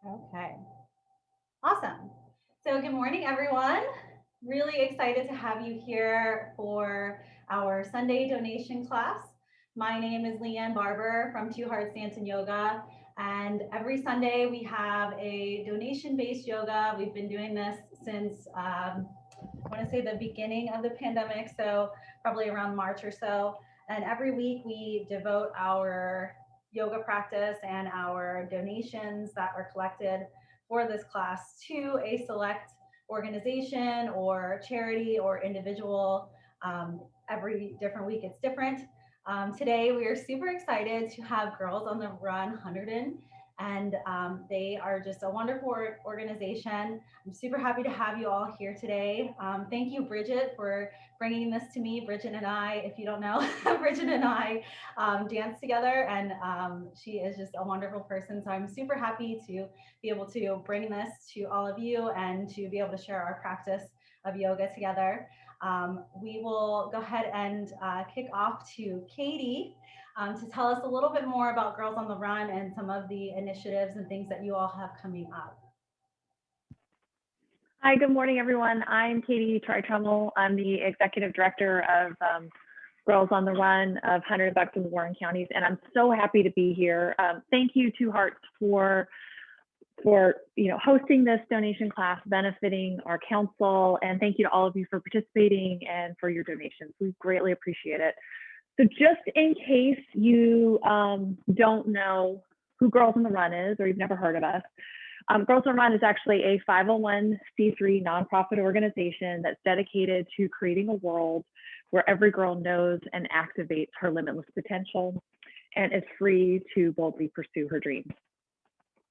Okay, awesome. So, good morning, everyone. Really excited to have you here for our Sunday donation class. My name is Leanne Barber from Two Hearts Dance and Yoga. And every Sunday we have a donation based yoga. We've been doing this since I want to say the beginning of the pandemic, so probably around March or so. And every week we devote our yoga practice and our donations that were collected for this class to a select organization or charity or individual. Every different week it's different. Today we are super excited to have Girls on the Run Hunterdon, and they are just a wonderful organization. I'm super happy to have you all here today. Thank you, Bridget, for bringing this to me. Bridget and I, if you don't know, Bridget and I dance together, and she is just a wonderful person. So I'm super happy to be able to bring this to all of you and to be able to share our practice of yoga together. We will go ahead and kick off to Katie to tell us a little bit more about Girls on the Run and some of the initiatives and things that you all have coming up. Hi, good morning, everyone. I'm Katie Tritrumel. I'm the Executive Director of Girls on the Run of Hunterdon and Warren counties, and I'm so happy to be here. Thank you, Two Hearts, for hosting this donation class, benefiting our council, and thank you to all of you for participating and for your donations. We greatly appreciate it. So just in case you don't know who Girls on the Run is, or you've never heard of us, Girls on the Run is actually a 501c3 nonprofit organization that's dedicated to creating a world where every girl knows and activates her limitless potential and is free to boldly pursue her dreams.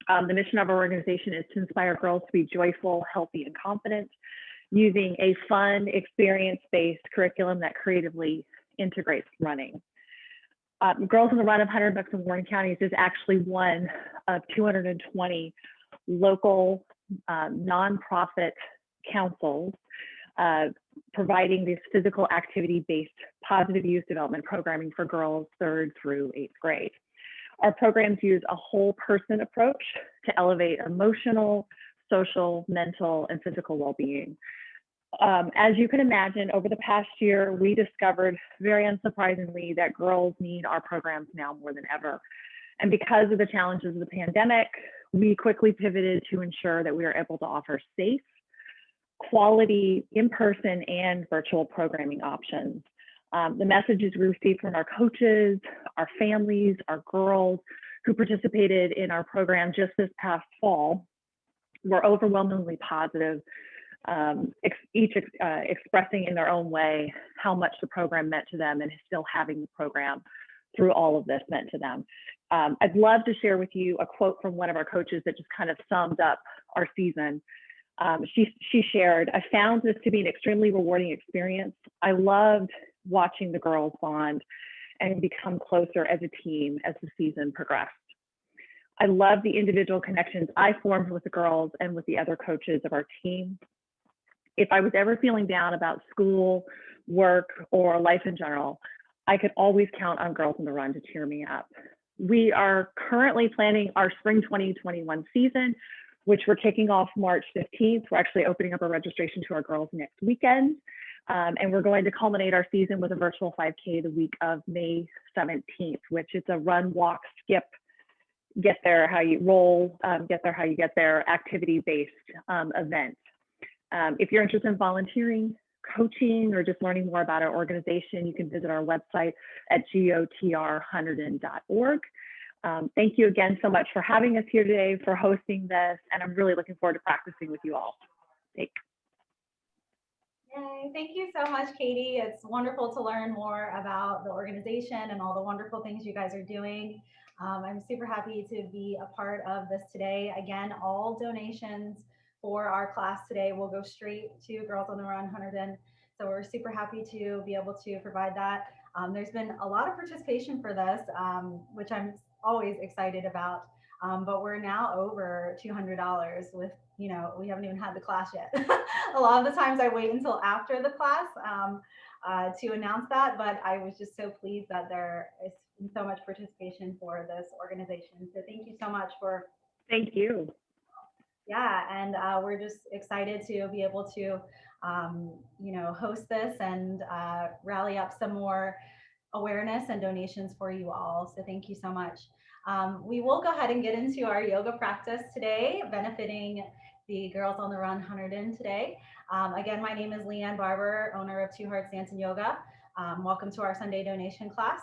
The mission of our organization is to inspire girls to be joyful, healthy, and confident using a fun, experience-based curriculum that creatively integrates running. Girls on the Run of Hunterdon and Warren counties is actually one of 220 local nonprofit councils providing this physical activity-based positive youth development programming for girls 3rd through 8th grade. Our programs use a whole person approach to elevate emotional, social, mental, and physical well-being. As you can imagine, over the past year, we discovered, very unsurprisingly, that girls need our programs now more than ever. And because of the challenges of the pandemic, we quickly pivoted to ensure that we are able to offer safe, quality, in-person and virtual programming options. The messages we received from our coaches, our families, our girls who participated in our program just this past fall were overwhelmingly positive, each expressing in their own way how much the program meant to them and still having the program through all of this meant to them. I'd love to share with you a quote from one of our coaches that just kind of summed up our season. She shared, "I found this to be an extremely rewarding experience. I loved watching the girls bond and become closer as a team as the season progressed. I love the individual connections I formed with the girls and with the other coaches of our team. If I was ever feeling down about school, work, or life in general, I could always count on Girls on the Run to cheer me up." We are currently planning our spring 2021 season, which we're kicking off March 15th. We're actually opening up a registration to our girls next weekend. And we're going to culminate our season with a virtual 5K the week of May 17th, which is a run, walk, skip, get there how you roll, get there how you get there, activity-based event. If you're interested in volunteering, coaching, or just learning more about our organization, you can visit our website at gotrhunterdon.org. Thank you again so much for having us here today, for hosting this, and I'm really looking forward to practicing with you all. Thanks. Yay. Thank you so much, Katie. It's wonderful to learn more about the organization and all the wonderful things you guys are doing. I'm super happy to be a part of this today. Again, all donations for our class today will go straight to Girls on the Run Hunterdon. So we're super happy to be able to provide that. There's been a lot of participation for this, which I'm always excited about. But we're now over $200 with, we haven't even had the class yet. A lot of the times I wait until after the class to announce that, but I was just so pleased that there is so much participation for this organization. So thank you so much for Thank you. Yeah, and we're just excited to be able to, host this and rally up some more awareness and donations for you all. So thank you so much. We will go ahead and get into our yoga practice today, benefiting the Girls on the Run Hunterdon today. Again, my name is Leanne Barber, owner of Two Hearts Dance and Yoga. Welcome to our Sunday donation class.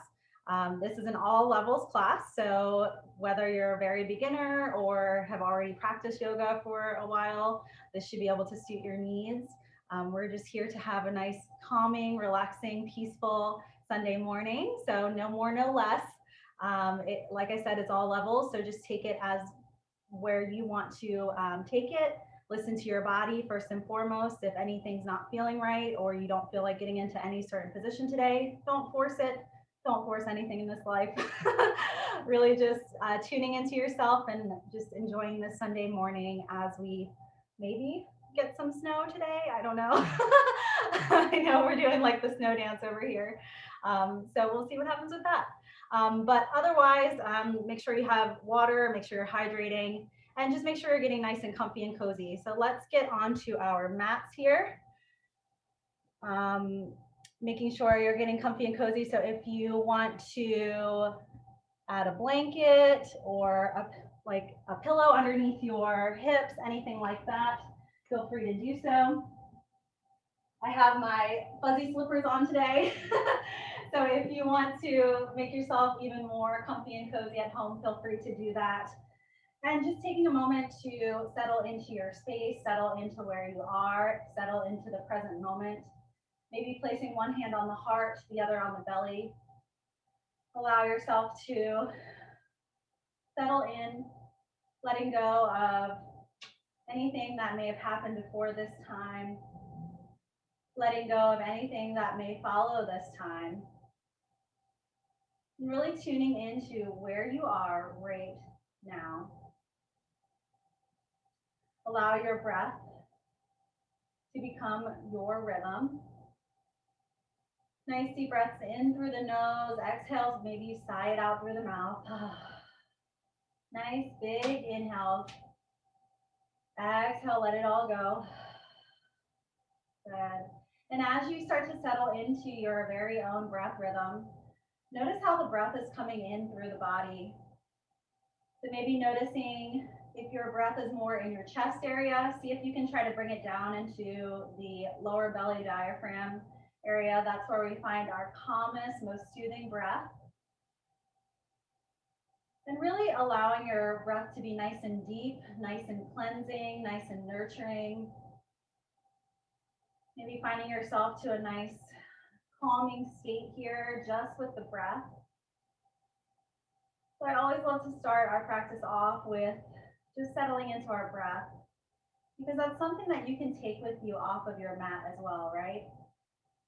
This is an all levels class, so whether you're a very beginner or have already practiced yoga for a while, this should be able to suit your needs. We're just here to have a nice, calming, relaxing, peaceful Sunday morning. So no more, no less. Like I said, it's all levels. So just take it as where you want to take it. Listen to your body first and foremost. If anything's not feeling right or you don't feel like getting into any certain position today, don't force it. Don't force anything in this life. Really just tuning into yourself and just enjoying this Sunday morning as we maybe get some snow today. I don't know. I know we're doing like the snow dance over here. So we'll see what happens with that. But otherwise, make sure you have water, make sure you're hydrating, and just make sure you're getting nice and comfy and cozy. So let's get on to our mats here. Making sure you're getting comfy and cozy. So if you want to add a blanket or like a pillow underneath your hips, anything like that, feel free to do so. I have my fuzzy slippers on today. So if you want to make yourself even more comfy and cozy at home, feel free to do that. And just taking a moment to settle into your space, settle into where you are, settle into the present moment. Maybe placing one hand on the heart, the other on the belly. Allow yourself to settle in, letting go of anything that may have happened before this time, letting go of anything that may follow this time. And really tuning into where you are right now. Allow your breath to become your rhythm. Nice deep breaths in through the nose. Exhales, maybe you sigh it out through the mouth. Nice big inhale. Exhale, let it all go. Good. And as you start to settle into your very own breath rhythm, notice how the breath is coming in through the body. So maybe noticing if your breath is more in your chest area, see if you can try to bring it down into the lower belly diaphragm area. That's where we find our calmest, most soothing breath. And really allowing your breath to be nice and deep, nice and cleansing, nice and nurturing. Maybe finding yourself to a nice calming state here just with the breath. So I always love to start our practice off with just settling into our breath, because that's something that you can take with you off of your mat as well, right?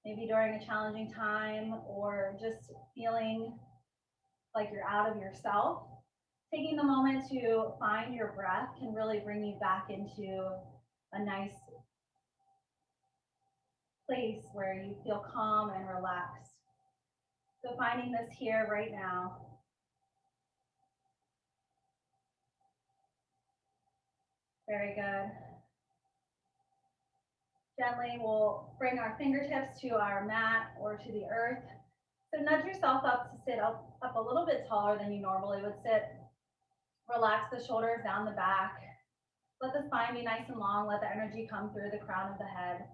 Maybe during a challenging time or just feeling like you're out of yourself. Taking the moment to find your breath can really bring you back into a nice place where you feel calm and relaxed. So finding this here right now. Very good. Gently, we'll bring our fingertips to our mat or to the earth. So nudge yourself up to sit up a little bit taller than you normally would sit. Relax the shoulders down the back. Let the spine be nice and long. Let the energy come through the crown of the head.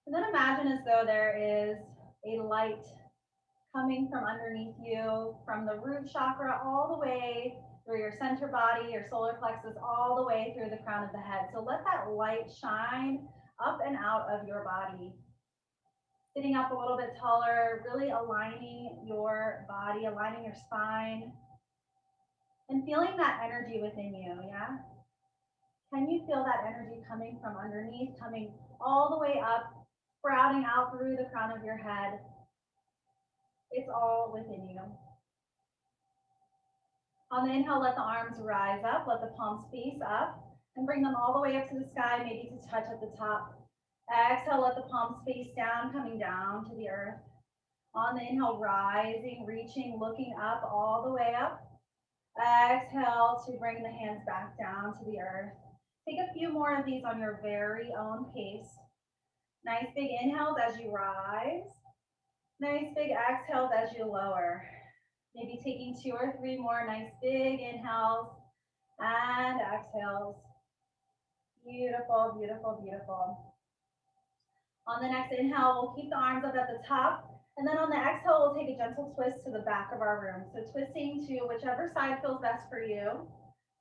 And then imagine as though there is a light coming from underneath you, from the root chakra all the way through your center body, your solar plexus, all the way through the crown of the head. So let that light shine up and out of your body. Sitting up a little bit taller, really aligning your body, aligning your spine, and feeling that energy within you, yeah? Can you feel that energy coming from underneath, coming all the way up, sprouting out through the crown of your head? It's all within you. On the inhale, let the arms rise up, let the palms face up, and bring them all the way up to the sky, maybe to touch at the top. Exhale, let the palms face down, coming down to the earth. On the inhale, rising, reaching, looking up, all the way up. Exhale to bring the hands back down to the earth. Take a few more of these on your very own pace. Nice big inhales as you rise. Nice big exhales as you lower. Maybe taking 2 or 3 more nice big inhales and exhales. Beautiful, beautiful, beautiful. On the next inhale, we'll keep the arms up at the top. And then on the exhale, we'll take a gentle twist to the back of our room. So twisting to whichever side feels best for you.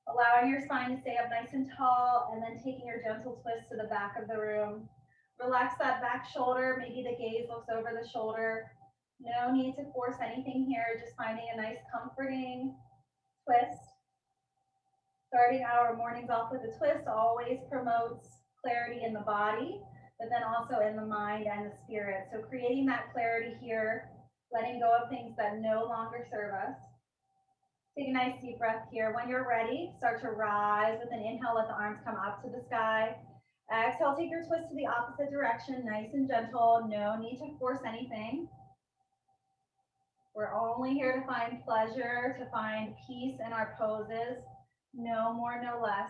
Allowing your spine to stay up nice and tall, and then taking your gentle twist to the back of the room. Relax that back shoulder. Maybe the gaze looks over the shoulder. No need to force anything here, just finding a nice comforting twist. Starting our mornings off with a twist always promotes clarity in the body, but then also in the mind and the spirit. So creating that clarity here, letting go of things that no longer serve us. Take a nice deep breath here. When you're ready, start to rise with an inhale, let the arms come up to the sky. Exhale, take your twist to the opposite direction, nice and gentle. No need to force anything. We're only here to find pleasure, to find peace in our poses. No more, no less.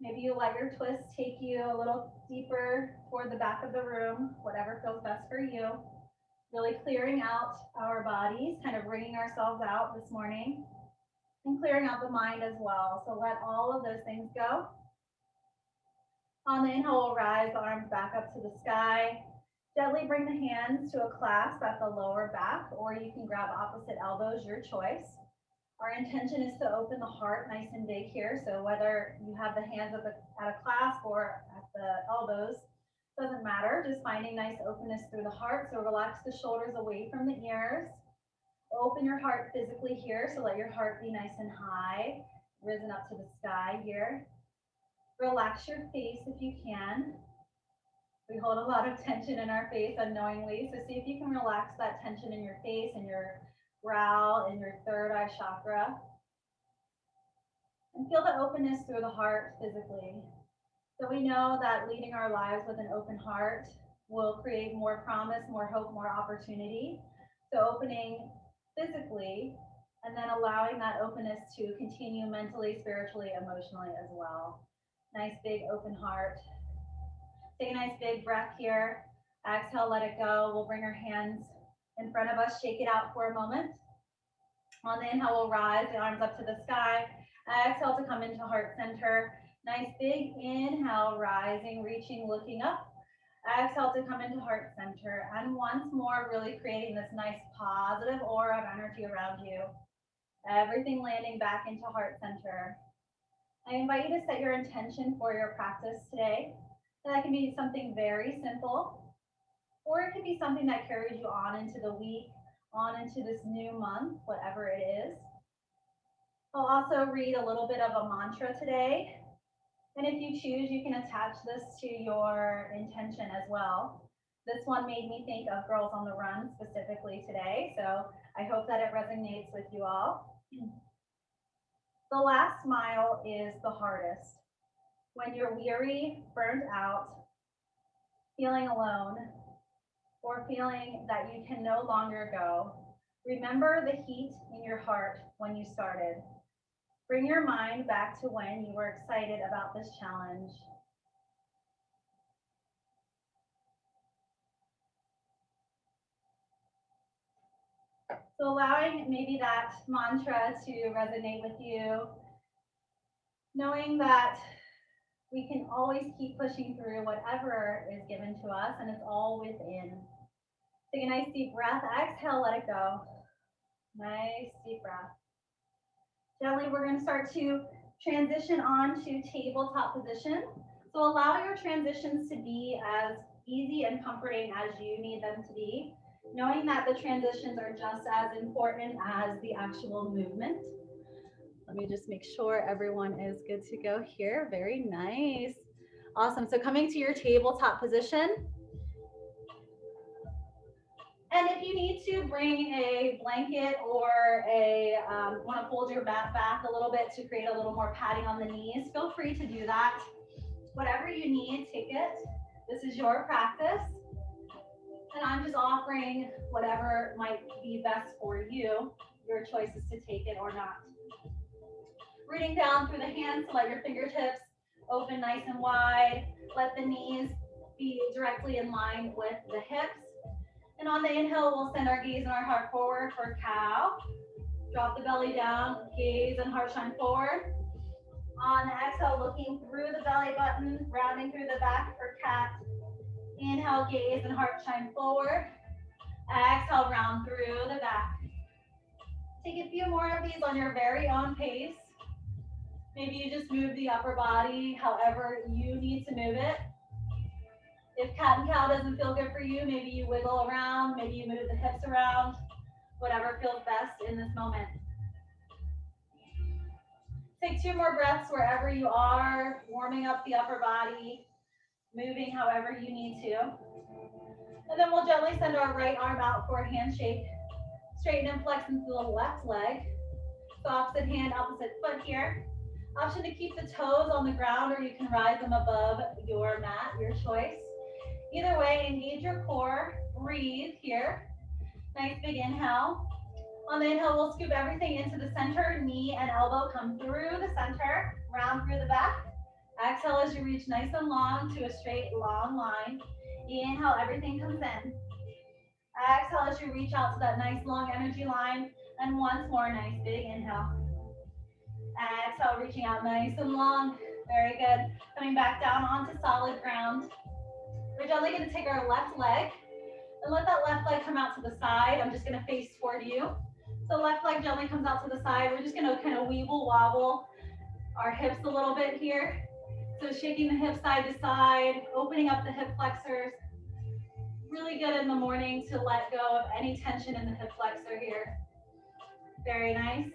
Maybe you let your twist take you a little deeper toward the back of the room, whatever feels best for you. Really clearing out our bodies, kind of wringing ourselves out this morning, and clearing out the mind as well. So let all of those things go. On the inhale, we'll rise the arms back up to the sky. Gently bring the hands to a clasp at the lower back, or you can grab opposite elbows, your choice. Our intention is to open the heart nice and big here. So whether you have the hands at a clasp or at the elbows, doesn't matter. Just finding nice openness through the heart. So relax the shoulders away from the ears. Open your heart physically here. So let your heart be nice and high, risen up to the sky here. Relax your face if you can. We hold a lot of tension in our face unknowingly. So see if you can relax that tension in your face and your brow and your third eye chakra. And feel the openness through the heart physically. So we know that leading our lives with an open heart will create more promise, more hope, more opportunity. So opening physically and then allowing that openness to continue mentally, spiritually, emotionally as well. Nice big open heart. Take a nice big breath here. Exhale, let it go. We'll bring our hands in front of us, shake it out for a moment. On the inhale, we'll rise the arms up to the sky. Exhale to come into heart center. Nice big inhale, rising, reaching, looking up. Exhale to come into heart center. And once more, really creating this nice positive aura of energy around you. Everything landing back into heart center. I invite you to set your intention for your practice today. That can be something very simple, or it could be something that carries you on into the week, on into this new month, whatever it is. I'll also read a little bit of a mantra today. And if you choose, you can attach this to your intention as well. This one made me think of Girls on the Run specifically today, so I hope that it resonates with you all. The last mile is the hardest. When you're weary, burned out, feeling alone, or feeling that you can no longer go, remember the heat in your heart when you started. Bring your mind back to when you were excited about this challenge. So allowing maybe that mantra to resonate with you, knowing that we can always keep pushing through whatever is given to us, and it's all within. Take a nice deep breath. Exhale, let it go. Nice deep breath. Gently, we're going to start to transition on to tabletop position. So allow your transitions to be as easy and comforting as you need them to be, knowing that the transitions are just as important as the actual movement. Let me just make sure everyone is good to go here. Very nice. Awesome. So coming to your tabletop position. And if you need to bring a blanket or want to hold your mat back a little bit to create a little more padding on the knees, feel free to do that. Whatever you need, take it. This is your practice. And I'm just offering whatever might be best for you. Your choice is to take it or not. Rooting down through the hands to let your fingertips open nice and wide. Let the knees be directly in line with the hips. And on the inhale, we'll send our gaze and our heart forward for cow. Drop the belly down, gaze and heart shine forward. On the exhale, looking through the belly button, rounding through the back for cat. Inhale, gaze and heart shine forward. Exhale, round through the back. Take a few more of these on your very own pace. Maybe you just move the upper body however you need to move it. If cat and cow doesn't feel good for you, maybe you wiggle around, maybe you move the hips around, whatever feels best in this moment. Take 2 more breaths wherever you are, warming up the upper body, moving however you need to. And then we'll gently send our right arm out for a handshake. Straighten and flex into the left leg. So opposite hand, opposite foot here. Option to keep the toes on the ground, or you can rise them above your mat, your choice. Either way, engage your core, breathe here. Nice big inhale. On the inhale, we'll scoop everything into the center, knee and elbow come through the center, round through the back. Exhale as you reach nice and long to a straight, long line. Inhale, everything comes in. Exhale as you reach out to that nice long energy line. And once more, nice big inhale. Exhale, reaching out nice and long. Very good. Coming back down onto solid ground. We're gently going to take our left leg and let that left leg come out to the side. I'm just going to face toward you. So left leg gently comes out to the side. We're just going to kind of weeble wobble our hips a little bit here. So shaking the hips side to side, opening up the hip flexors. Really good in the morning to let go of any tension in the hip flexor here. Very nice.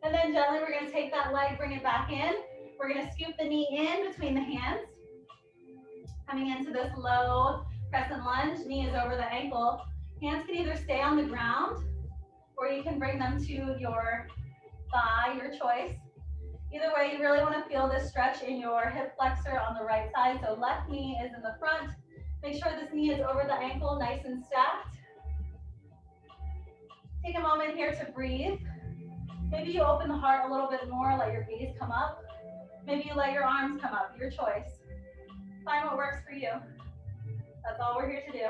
And then gently we're going to take that leg, bring it back in. We're going to scoop the knee in between the hands. Coming into this low crescent lunge, knee is over the ankle. Hands can either stay on the ground or you can bring them to your thigh, your choice. Either way, you really want to feel this stretch in your hip flexor on the right side. So left knee is in the front. Make sure this knee is over the ankle, nice and stacked. Take a moment here to breathe. Maybe you open the heart a little bit more, let your gaze come up. Maybe you let your arms come up, your choice. Find what works for you. That's all we're here to do.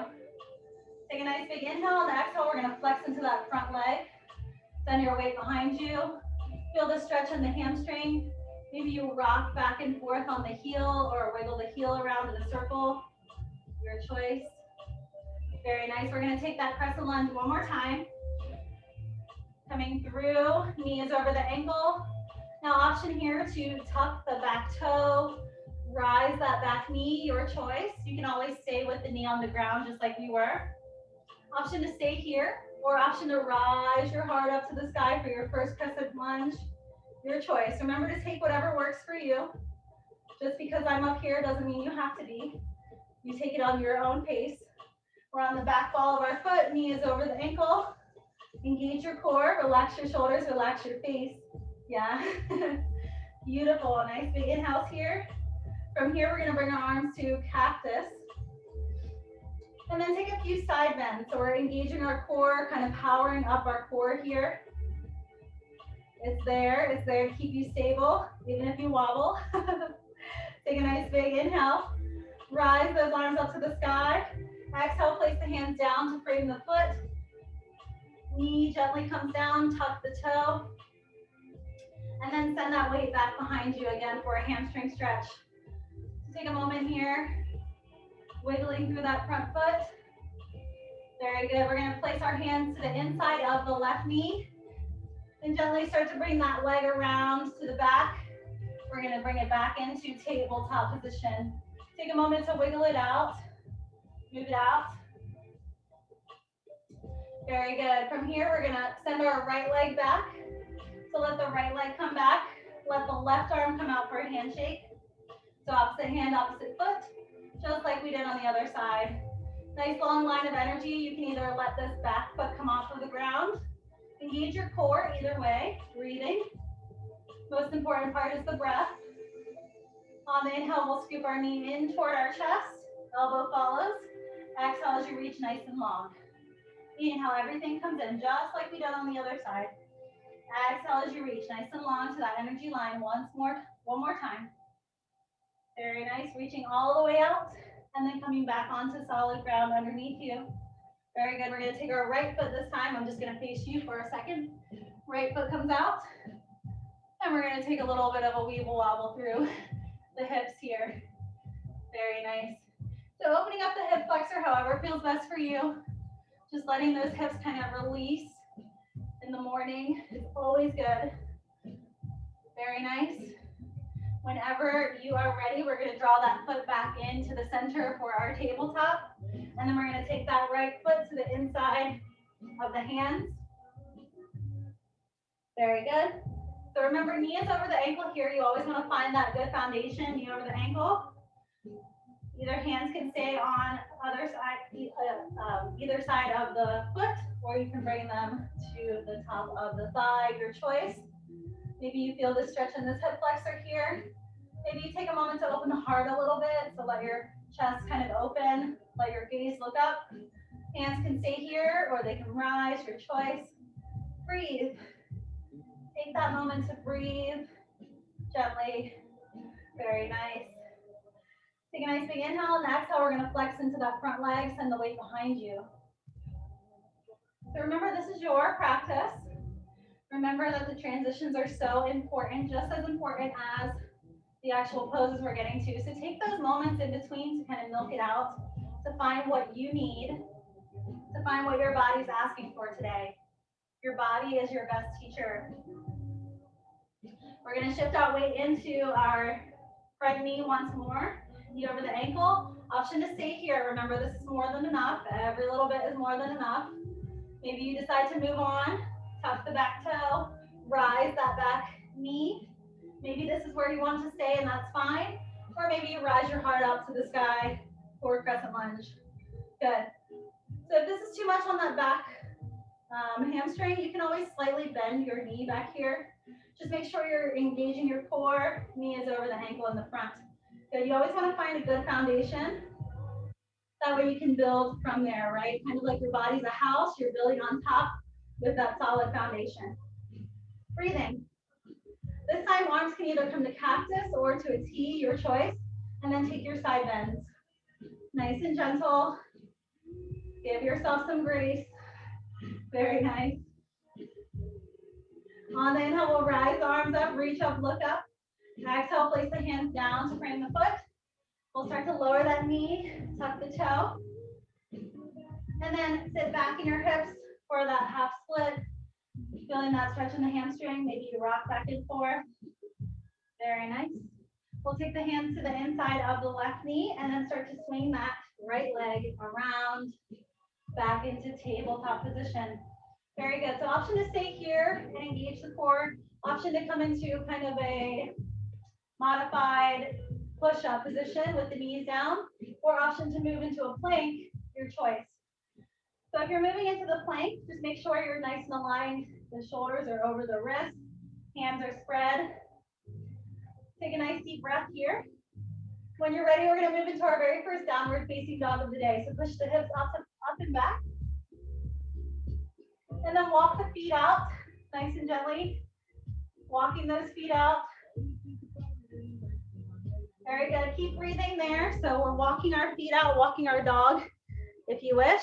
Take a nice big inhale. On the exhale, we're going to flex into that front leg. Send your weight behind you. Feel the stretch in the hamstring. Maybe you rock back and forth on the heel or wiggle the heel around in a circle. Your choice. Very nice. We're going to take that crescent lunge one more time. Coming through, knee is over the ankle. Now option here to tuck the back toe, rise that back knee, your choice. You can always stay with the knee on the ground just like we were. Option to stay here, or option to rise your heart up to the sky for your first crescent lunge, your choice. Remember to take whatever works for you. Just because I'm up here doesn't mean you have to be. You take it on your own pace. We're on the back ball of our foot, knee is over the ankle. Engage your core, relax your shoulders, relax your face. Yeah, beautiful, nice big inhales here. From here, we're gonna bring our arms to cactus. And then take a few side bends. So we're engaging our core, kind of powering up our core here. It's there to keep you stable, even if you wobble. Take a nice big inhale. Rise those arms up to the sky. Exhale, place the hands down to frame the foot. Knee gently comes down, tuck the toe. And then send that weight back behind you again for a hamstring stretch. So take a moment here, wiggling through that front foot. Very good. We're going to place our hands to the inside of the left knee. And gently start to bring that leg around to the back. We're going to bring it back into tabletop position. Take a moment to wiggle it out. Move it out. Very good. From here, we're going to send our right leg back. So let the right leg come back. Let the left arm come out for a handshake. So opposite hand, opposite foot, just like we did on the other side. Nice long line of energy. You can either let this back foot come off of the ground. Engage your core either way, breathing. Most important part is the breath. On the inhale, we'll scoop our knee in toward our chest. Elbow follows. Exhale as you reach nice and long. Inhale, everything comes in, just like we did on the other side. Exhale as you reach, nice and long to that energy line. One more time. Very nice, reaching all the way out, and then coming back onto solid ground underneath you. Very good, we're gonna take our right foot this time. I'm just gonna face you for a second. Right foot comes out, and we're gonna take a little bit of a weeble wobble through the hips here. Very nice. So opening up the hip flexor, however feels best for you. Just letting those hips kind of release in the morning is always good. Very nice. Whenever you are ready, we're going to draw that foot back into the center for our tabletop. And then we're going to take that right foot to the inside of the hands. Very good. So remember, knee is over the ankle here. You always want to find that good foundation, knee over the ankle. Either hands can stay on either side of the foot, or you can bring them to the top of the thigh, your choice. Maybe you feel this stretch in this hip flexor here. Maybe you take a moment to open the heart a little bit, so let your chest kind of open, let your gaze look up. Hands can stay here, or they can rise, your choice. Breathe. Take that moment to breathe gently. Very nice. Take a nice big inhale, and exhale, we're gonna flex into that front leg, send the weight behind you. So remember, this is your practice. Remember that the transitions are so important, just as important as the actual poses we're getting to. So take those moments in between to kind of milk it out, to find what you need, to find what your body's asking for today. Your body is your best teacher. We're gonna shift our weight into our front knee once more. Knee over the ankle. Option to stay here. Remember, this is more than enough. Every little bit is more than enough. Maybe you decide to move on, tuck the back toe, rise that back knee. Maybe this is where you want to stay, and that's fine. Or maybe you rise your heart out to the sky, forward crescent lunge. Good. So if this is too much on that back hamstring, you can always slightly bend your knee back here. Just make sure you're engaging your core. Knee is over the ankle in the front. Good. You always want to find a good foundation. That way you can build from there, right? Kind of like your body's a house, you're building on top with that solid foundation. Breathing. This time, arms can either come to cactus or to a T, your choice, and then take your side bends. Nice and gentle. Give yourself some grace. Very nice. On the inhale, we'll rise the arms up, reach up, look up. Exhale, place the hands down to frame the foot. We'll start to lower that knee, tuck the toe, and then sit back in your hips for that half split. Feeling that stretch in the hamstring, maybe you rock back and forth. Very nice. We'll take the hands to the inside of the left knee and then start to swing that right leg around, back into tabletop position. Very good. So option to stay here and engage the core. Option to come into kind of a modified push-up position with the knees down, or option to move into a plank, your choice. So if you're moving into the plank, just make sure you're nice and aligned. The shoulders are over the wrists, hands are spread. Take a nice deep breath here. When you're ready, we're gonna move into our very first downward facing dog of the day. So push the hips up and back. And then walk the feet out, nice and gently. Walking those feet out. Very good, keep breathing there. So we're walking our feet out, walking our dog, if you wish.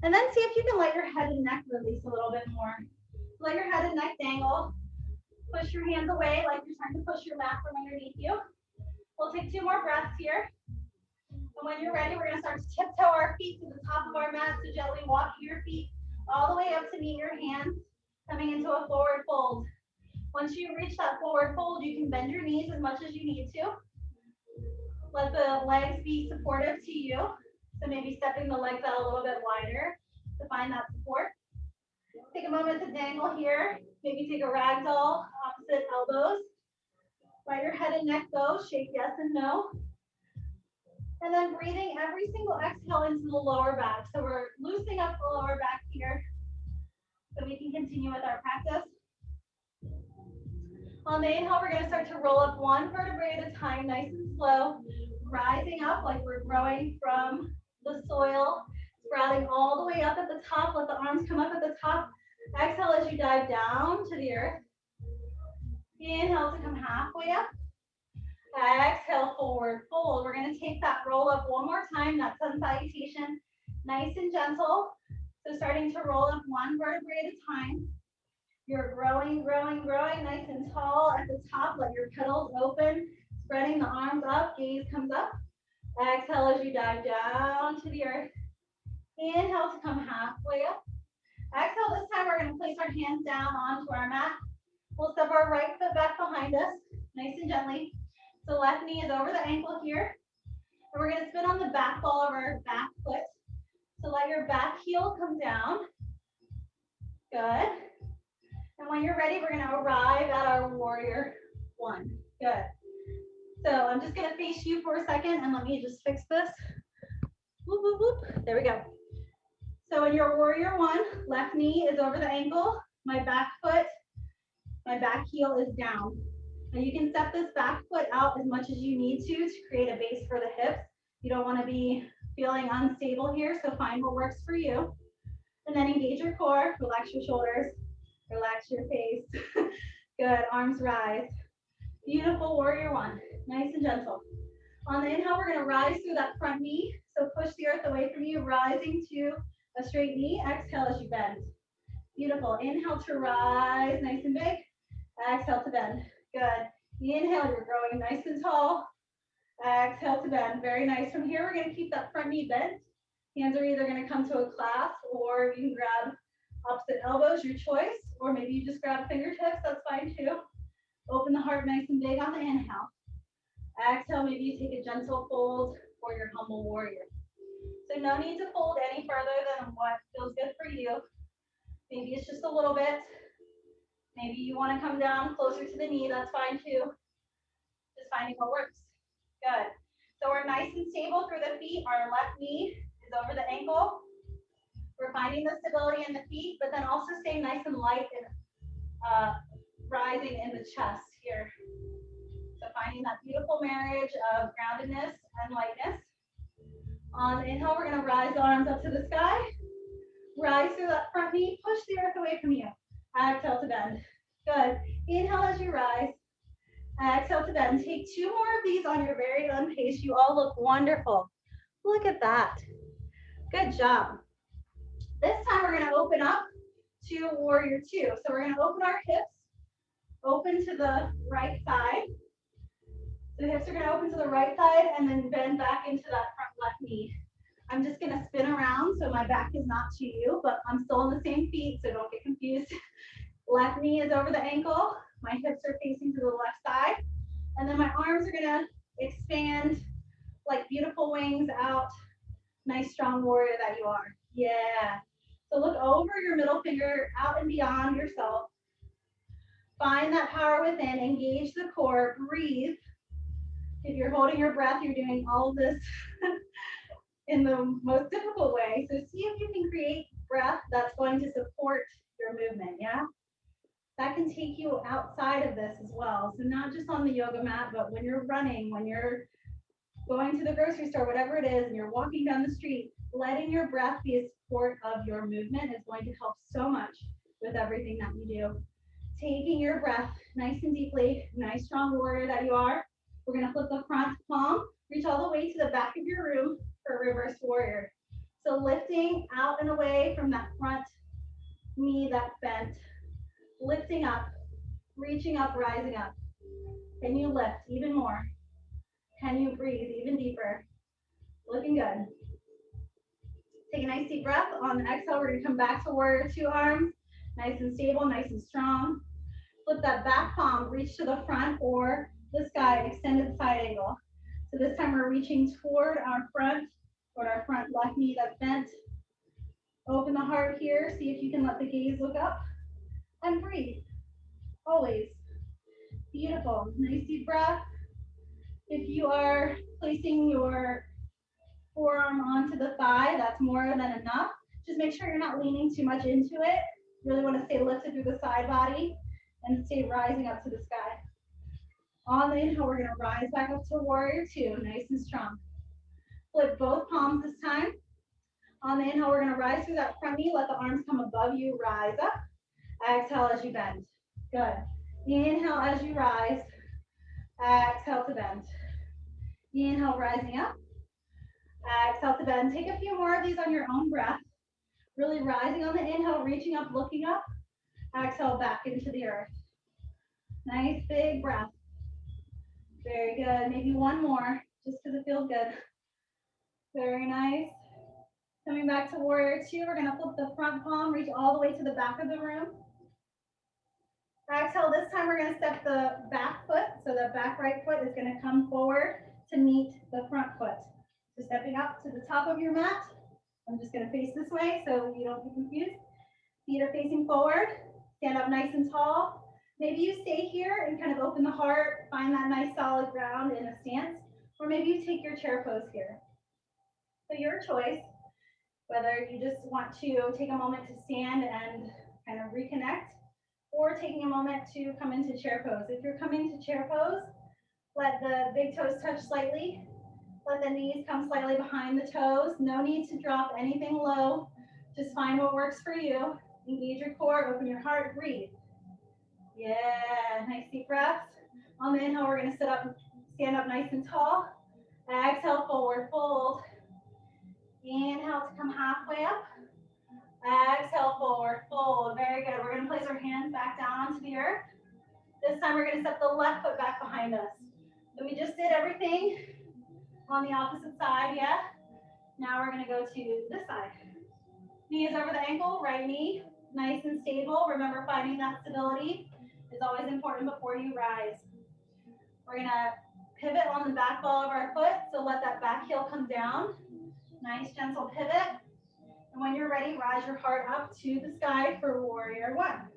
And then see if you can let your head and neck release a little bit more. Let your head and neck dangle. Push your hands away like you're trying to push your mat from underneath you. We'll take 2 more breaths here. And when you're ready, we're gonna start to tiptoe our feet to the top of our mat. So gently walking your feet all the way up to meet your hands, coming into a forward fold. Once you reach that forward fold, you can bend your knees as much as you need to. Let the legs be supportive to you. So maybe stepping the legs out a little bit wider to find that support. Take a moment to dangle here. Maybe take a ragdoll, opposite elbows. Let your head and neck go, shake yes and no. And then breathing every single exhale into the lower back. So we're loosening up the lower back here so we can continue with our practice. On the inhale, we're gonna start to roll up 1 vertebrae at a time, nice and slow. Rising up like we're growing from the soil, Sprouting all the way up at the top. Let the arms come up at the top. Exhale as you dive down to the earth. Inhale to come halfway up. Exhale, forward fold. We're going to take that roll up one more time, that sun salutation, nice and gentle. So starting to roll up one vertebrae at a time. You're growing, growing, growing, nice and tall at the top. Let your petals open, spreading the arms up, gaze comes up. Exhale as you dive down to the earth. Inhale to come halfway up. Exhale, this time we're going to place our hands down onto our mat. We'll step our right foot back behind us, nice and gently. So left knee is over the ankle here. And we're going to spin on the back ball of our back foot. So let your back heel come down. Good. And when you're ready, we're going to arrive at our warrior one. Good. So I'm just going to face you for a second and let me just fix this. Whoop, whoop, whoop. There we go. So in your warrior one, left knee is over the ankle. My back foot, my back heel is down. Now you can step this back foot out as much as you need to create a base for the hips. You don't want to be feeling unstable here, so find what works for you. And then engage your core, relax your shoulders, relax your face. Good, arms rise. Beautiful warrior one, nice and gentle. On the inhale, we're gonna rise through that front knee. So push the earth away from you, rising to a straight knee. Exhale as you bend. Beautiful, inhale to rise, nice and big. Exhale to bend, good. Inhale, you're growing nice and tall. Exhale to bend, very nice. From here, we're gonna keep that front knee bent. Hands are either gonna come to a clasp or you can grab opposite elbows, your choice, or maybe you just grab fingertips, that's fine too. Open the heart nice and big on the inhale. Exhale, maybe you take a gentle fold for your humble warrior. So no need to fold any further than what feels good for you. Maybe it's just a little bit. Maybe you want to come down closer to the knee, that's fine too. Just finding what works. Good. So we're nice and stable through the feet. Our left knee is over the ankle. We're finding the stability in the feet, but then also staying nice and light and rising in the chest here. So finding that beautiful marriage of groundedness and lightness. On the inhale, we're going to rise the arms up to the sky. Rise through that front knee. Push the earth away from you. Exhale to bend. Good. Inhale as you rise. Exhale to bend. Take two more of these on your very own pace. You all look wonderful. Look at that. Good job. This time we're going to open up to warrior two. So we're going to open our hips, open to the right side. So the hips are going to open to the right side and then bend back into that front left knee. I'm just going to spin around so my back is not to you, but I'm still on the same feet, so don't get confused. Left knee is over the ankle. My hips are facing to the left side. And then my arms are going to expand like beautiful wings out. Nice, strong warrior that you are. Yeah. So look over your middle finger out and beyond yourself. Find that power within. Engage the core. Breathe. If you're holding your breath, you're doing all of this in the most difficult way. So see if you can create breath that's going to support your movement, yeah? That can take you outside of this as well. So not just on the yoga mat, but when you're running, when you're going to the grocery store, whatever it is, and you're walking down the street, letting your breath be a support of your movement is going to help so much with everything that you do. Taking your breath nice and deeply, nice strong warrior that you are. We're going to flip the front palm, reach all the way to the back of your room for reverse warrior. So lifting out and away from that front knee that's bent, lifting up, reaching up, rising up. Can you lift even more? Can you breathe even deeper? Looking good. Take a nice deep breath. On the exhale, we're going to come back to warrior two arms, nice and stable, nice and strong. Flip that back palm, reach to the front or the sky, extended side angle. So this time we're reaching toward our front left knee that's bent. Open the heart here, see if you can let the gaze look up and breathe, always. Beautiful, nice deep breath. If you are placing your forearm onto the thigh, that's more than enough. Just make sure you're not leaning too much into it. Really want to stay lifted through the side body and stay rising up to the sky. On the inhale, we're going to rise back up to warrior two, nice and strong. Flip both palms this time. On the inhale, we're gonna rise through that front knee. Let the arms come above you, rise up. Exhale as you bend. Good. Inhale as you rise. Exhale to bend. Inhale, rising up. Exhale to bend. Take a few more of these on your own breath. Really rising on the inhale, reaching up, looking up. Exhale back into the earth. Nice big breath. Very good. Maybe one more, just because it feels good. Very nice. Coming back to warrior two, we're gonna flip the front palm, reach all the way to the back of the room. Exhale, this time we're gonna step the back foot, so the back right foot is gonna come forward to meet the front foot. So stepping up to the top of your mat. I'm just gonna face this way so you don't get confused. Feet are facing forward, stand up nice and tall. Maybe you stay here and kind of open the heart, find that nice solid ground in a stance, or maybe you take your chair pose here. So your choice, whether you just want to take a moment to stand and kind of reconnect, or taking a moment to come into chair pose. If you're coming to chair pose, let the big toes touch slightly. Let the knees come slightly behind the toes. No need to drop anything low. Just find what works for you. Engage your core, open your heart, breathe. Yeah, nice deep breaths. On the inhale, we're gonna stand up nice and tall. Exhale, forward fold. Inhale to come halfway up. Exhale, forward fold. Very good. We're gonna place our hands back down onto the earth. This time we're gonna step the left foot back behind us. So we just did everything on the opposite side, yeah? Now we're gonna go to this side. Knee is over the ankle, right knee, nice and stable. Remember, finding that stability is always important before you rise. We're gonna pivot on the back ball of our foot, so let that back heel come down. Nice gentle pivot. And when you're ready, rise your heart up to the sky for warrior one.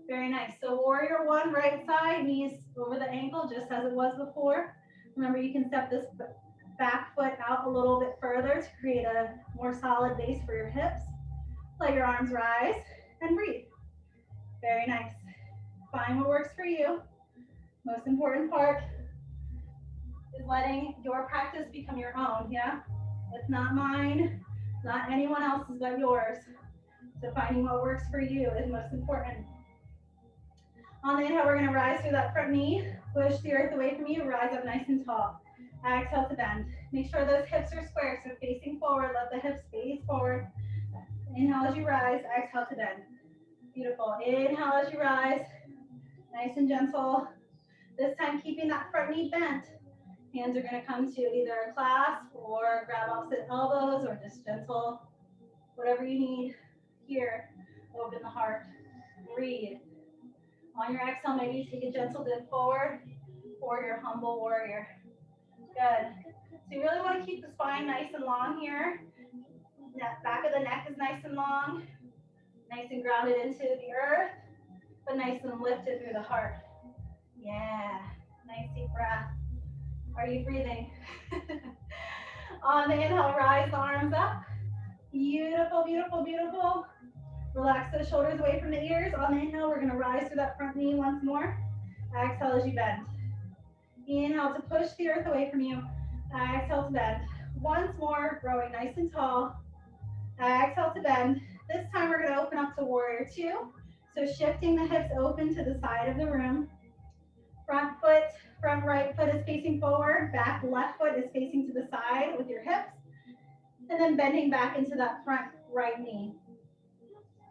Very nice. So warrior one, right side, knees over the ankle, just as it was before. Remember, you can step this back foot out a little bit further to create a more solid base for your hips. Let your arms rise and breathe. Very nice. Find what works for you. Most important part is letting your practice become your own, yeah? It's not mine, not anyone else's but yours. So finding what works for you is most important. On the inhale, we're gonna rise through that front knee, push the earth away from you, rise up nice and tall. Exhale to bend. Make sure those hips are square, so facing forward, let the hips face forward. Inhale as you rise, exhale to bend. Beautiful. Inhale as you rise, nice and gentle. This time keeping that front knee bent. Hands are gonna come to either a clasp or grab opposite elbows or just gentle, whatever you need here. Open the heart, breathe. On your exhale, maybe take a gentle dip forward for your humble warrior. Good. So you really want to keep the spine nice and long here. That back of the neck is nice and long, nice and grounded into the earth, but nice and lifted through the heart. Yeah, nice deep breath. Are you breathing? On the inhale, rise the arms up. Beautiful, beautiful, beautiful. Relax those shoulders away from the ears. On the inhale, we're gonna rise through that front knee once more. Exhale as you bend. Inhale to push the earth away from you. Exhale to bend. Once more, growing nice and tall. Exhale to bend. This time we're gonna open up to warrior two. So shifting the hips open to the side of the room. Front right foot is facing forward. Back left foot is facing to the side with your hips. And then bending back into that front right knee.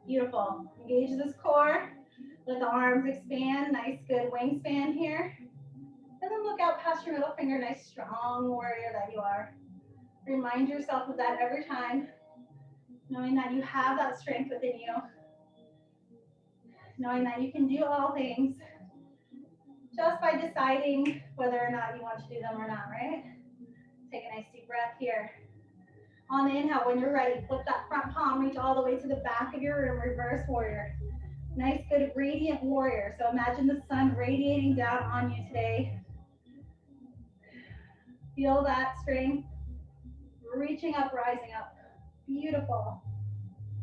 Beautiful. Engage this core. Let the arms expand. Nice, good wingspan here. And then look out past your middle finger. Nice, strong warrior that you are. Remind yourself of that every time. Knowing that you have that strength within you. Knowing that you can do all things just by deciding whether or not you want to do them or not, right? Take a nice deep breath here. On the inhale, when you're ready, flip that front palm, reach all the way to the back of your room, reverse warrior. Nice, good, radiant warrior. So imagine the sun radiating down on you today. Feel that strength, reaching up, rising up. Beautiful.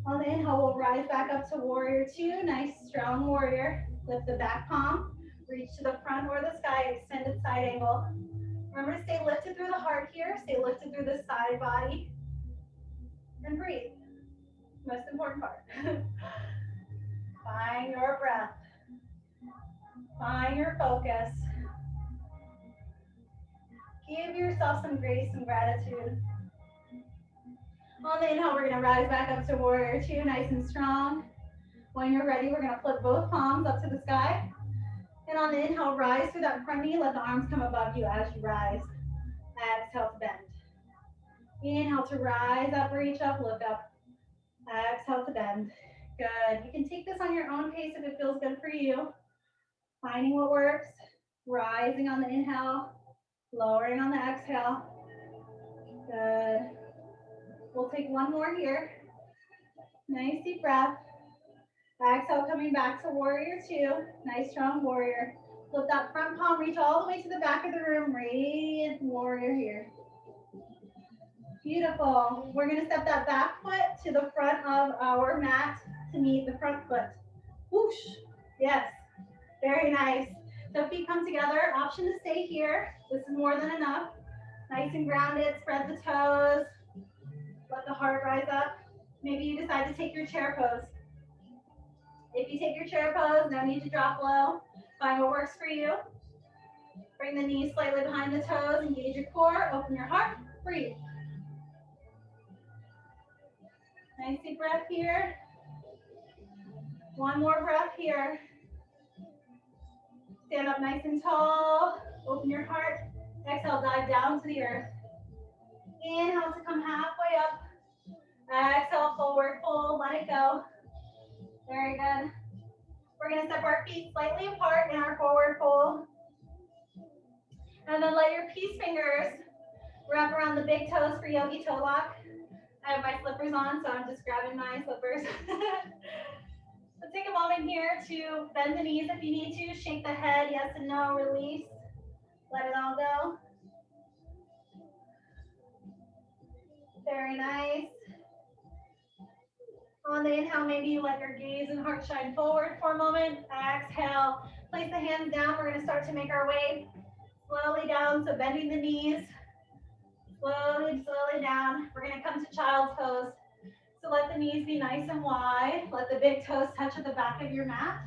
On the inhale, we'll rise back up to warrior two. Nice, strong warrior. Lift the back palm, reach to the front or the sky, extended side angle. Remember to stay lifted through the heart here, stay lifted through the side body. and breathe. Most important part. Find your breath. Find your focus. Give yourself some grace and gratitude. On the inhale, we're going to rise back up to warrior two, nice and strong. When you're ready, we're going to flip both palms up to the sky. And on the inhale, rise through that front knee. Let the arms come above you as you rise. Exhale to bend. Inhale to rise up, reach up, lift up. Exhale to bend. Good. You can take this on your own pace if it feels good for you. Finding what works. Rising on the inhale, lowering on the exhale. Good. We'll take one more here. Nice deep breath. Exhale, coming back to warrior two. Nice strong warrior. Flip that front palm, reach all the way to the back of the room. Radiant warrior here. Beautiful. We're going to step that back foot to the front of our mat to meet the front foot. Whoosh. Yes. Very nice. So feet come together. Option to stay here. This is more than enough. Nice and grounded. Spread the toes. Let the heart rise up. Maybe you decide to take your chair pose. If you take your chair pose, no need to drop low. Find what works for you. Bring the knees slightly behind the toes. Engage your core. Open your heart. Breathe. Nice deep breath here. One more breath here. Stand up nice and tall. Open your heart. Exhale, dive down to the earth. Inhale to come halfway up. Exhale, forward fold. Let it go. Very good. We're going to step our feet slightly apart in our forward fold. And then let your peace fingers wrap around the big toes for yogi toe lock. I have my slippers on, so I'm just grabbing my slippers. So take a moment here to bend the knees if you need to. Shake the head, yes and no, release. Let it all go. Very nice. On the inhale, maybe you let your gaze and heart shine forward for a moment. Exhale, place the hands down. We're going to start to make our way slowly down, so bending the knees. Slowly, slowly down. We're going to come to child's pose. So let the knees be nice and wide. Let the big toes touch at the back of your mat.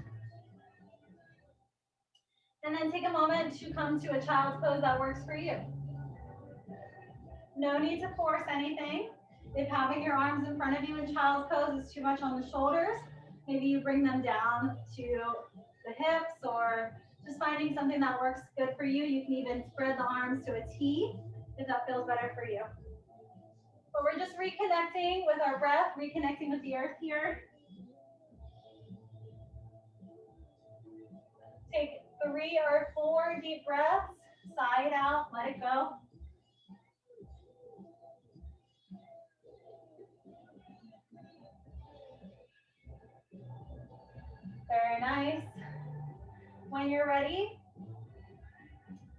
And then take a moment to come to a child's pose that works for you. No need to force anything. If having your arms in front of you in child's pose is too much on the shoulders, maybe you bring them down to the hips, or just finding something that works good for you. You can even spread the arms to a T if that feels better for you. But we're just reconnecting with our breath, reconnecting with the earth here. Take 3 or 4 deep breaths, sigh it out, let it go. Very nice. When you're ready,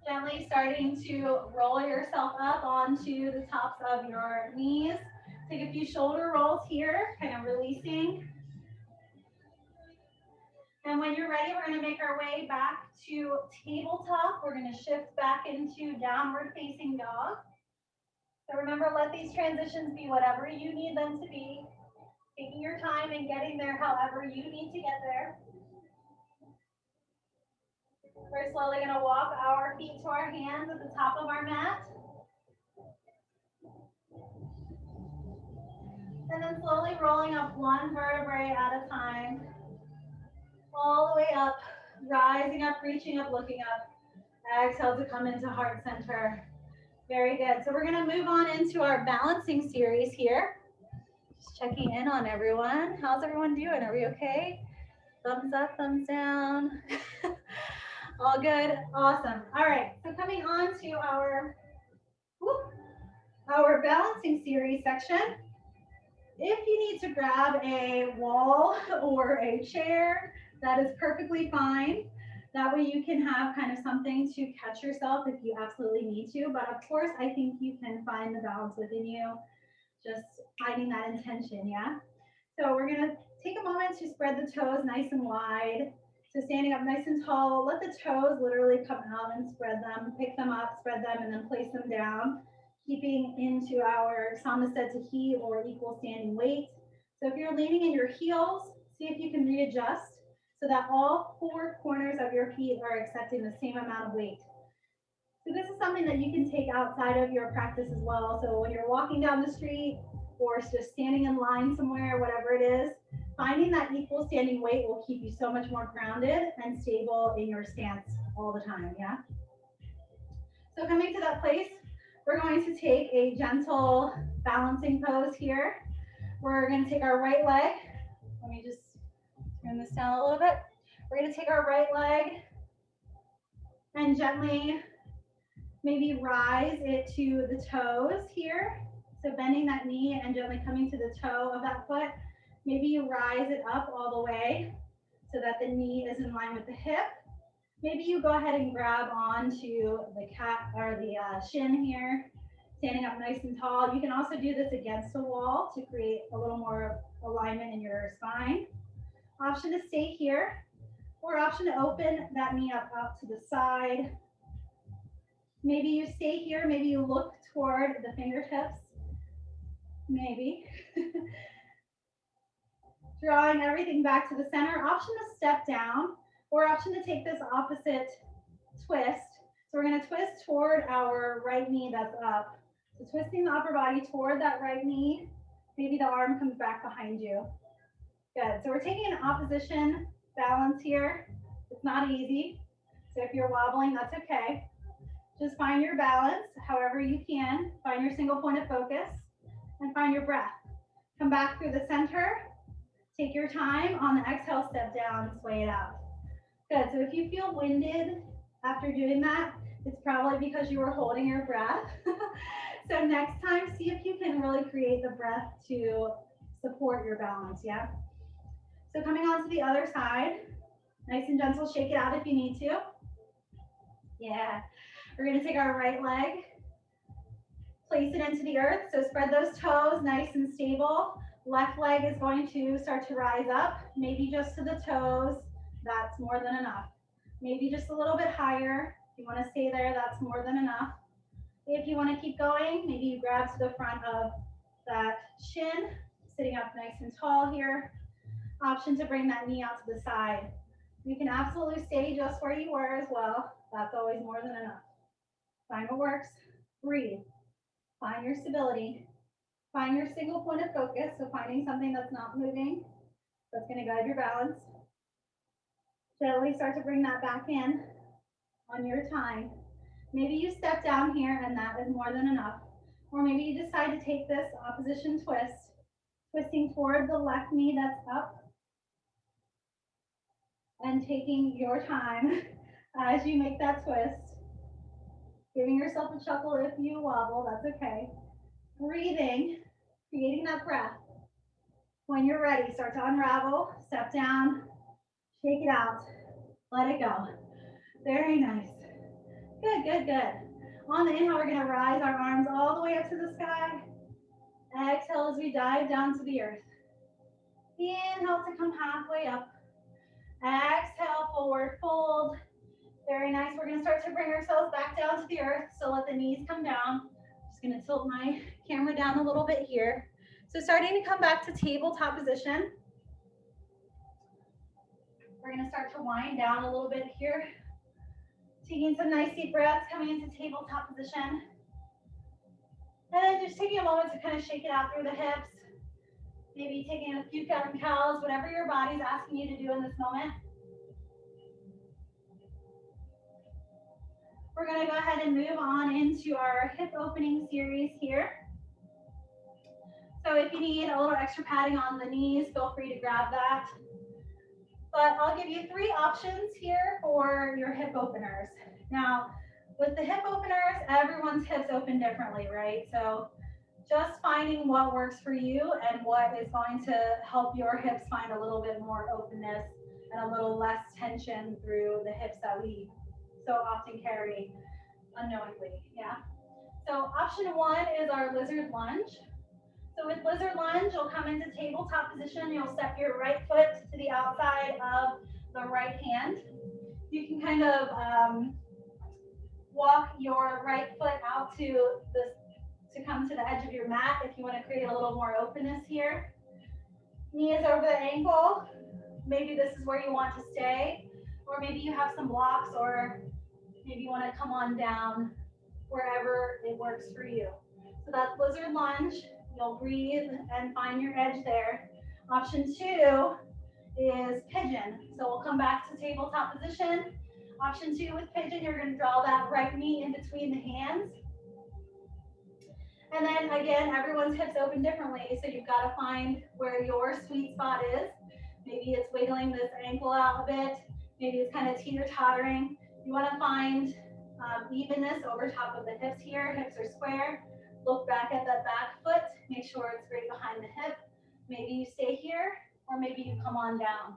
gently starting to roll yourself up onto the tops of your knees. Take a few shoulder rolls here, kind of releasing. And when you're ready, we're going to make our way back to tabletop. We're going to shift back into downward facing dog. So remember, let these transitions be whatever you need them to be. Taking your time and getting there however you need to get there. We're slowly going to walk our feet to our hands at the top of our mat. And then slowly rolling up one vertebrae at a time. All the way up, rising up, reaching up, looking up. Exhale to come into heart center. Very good. So we're going to move on into our balancing series here. Just checking in on everyone. How's everyone doing? Are we okay? Thumbs up, thumbs down. All good. Awesome. All right. So coming on to our balancing series section. If you need to grab a wall or a chair, that is perfectly fine. That way you can have kind of something to catch yourself if you absolutely need to. But of course, I think you can find the balance within you, just finding that intention, yeah? So we're gonna take a moment to spread the toes nice and wide. So standing up nice and tall, let the toes literally come out and spread them, pick them up, spread them, and then place them down. keeping into our samasa tahi or equal standing weight. So if you're leaning in your heels, see if you can readjust so that all four corners of your feet are accepting the same amount of weight. So this is something that you can take outside of your practice as well. So when you're walking down the street or just standing in line somewhere, whatever it is, finding that equal standing weight will keep you so much more grounded and stable in your stance all the time, yeah? So coming to that place, we're going to take a gentle balancing pose here. We're going to take our right leg. Let me just turn this down a little bit. We're going to take our right leg and gently maybe rise it to the toes here. So bending that knee and gently coming to the toe of that foot. Maybe you rise it up all the way so that the knee is in line with the hip. Maybe you go ahead and grab onto the cat or the shin here, standing up nice and tall. You can also do this against a wall to create a little more alignment in your spine. Option to stay here, or option to open that knee up out to the side. Maybe you stay here, maybe you look toward the fingertips, maybe. Drawing everything back to the center. Option to step down, or option to take this opposite twist. So we're going to twist toward our right knee that's up. So twisting the upper body toward that right knee. Maybe the arm comes back behind you. Good. So we're taking an opposition balance here. It's not easy. So if you're wobbling, that's okay. Just find your balance however you can. Find your single point of focus and find your breath. Come back through the center. Take your time. On the exhale, step down and sway it out. Good. So if you feel winded after doing that, it's probably because you were holding your breath. So next time, see if you can really create the breath to support your balance, yeah? So coming on to the other side, nice and gentle, shake it out if you need to. Yeah. We're gonna take our right leg, place it into the earth. So spread those toes, nice and stable. Left leg is going to start to rise up, maybe just to the toes. That's more than enough. Maybe just a little bit higher. If you want to stay there, that's more than enough. If you want to keep going, maybe you grab to the front of that shin, sitting up nice and tall here. Option to bring that knee out to the side. You can absolutely stay just where you were as well. That's always more than enough. Find what works. Breathe. Find your stability. Find your single point of focus. So finding something that's not moving, that's going to guide your balance. Gently start to bring that back in on your time. Maybe you step down here and that is more than enough. Or maybe you decide to take this opposition twist, twisting toward the left knee that's up and taking your time as you make that twist. Giving yourself a chuckle if you wobble, that's okay. Breathing, creating that breath. When you're ready, start to unravel, step down, shake it out, let it go. Very nice. Good, good, good. On the inhale, we're gonna rise our arms all the way up to the sky. Exhale as we dive down to the earth. Inhale to come halfway up. Exhale, forward fold. Very nice. We're gonna start to bring ourselves back down to the earth. So let the knees come down. Just gonna tilt my camera down a little bit here. So starting to come back to tabletop position. We're gonna start to wind down a little bit here. Taking some nice deep breaths, coming into tabletop position. And then just taking a moment to kind of shake it out through the hips. Maybe taking a few cat and cows, whatever your body's asking you to do in this moment. We're gonna go ahead and move on into our hip opening series here. So if you need a little extra padding on the knees, feel free to grab that. But I'll give you 3 options here for your hip openers. Now, with the hip openers, everyone's hips open differently, right? So just finding what works for you and what is going to help your hips find a little bit more openness and a little less tension through the hips that we so often carry unknowingly, yeah? So option 1 is our lizard lunge. So with lizard lunge, you'll come into tabletop position. You'll step your right foot to the outside of the right hand. You can kind of walk your right foot out to the to come to the edge of your mat if you want to create a little more openness here. Knee is over the ankle. Maybe this is where you want to stay, or maybe you have some blocks, or maybe you want to come on down wherever it works for you. So that's lizard lunge. You'll breathe and find your edge there. Option 2 is pigeon. So we'll come back to tabletop position. Option 2 with pigeon, you're going to draw that right knee in between the hands. And then again, everyone's hips open differently, so you've got to find where your sweet spot is. Maybe it's wiggling this ankle out a bit. Maybe it's kind of teeter-tottering. You want to find evenness over top of the hips here. Hips are square. Look back at that back foot. Make sure it's right behind the hip. Maybe you stay here, or maybe you come on down.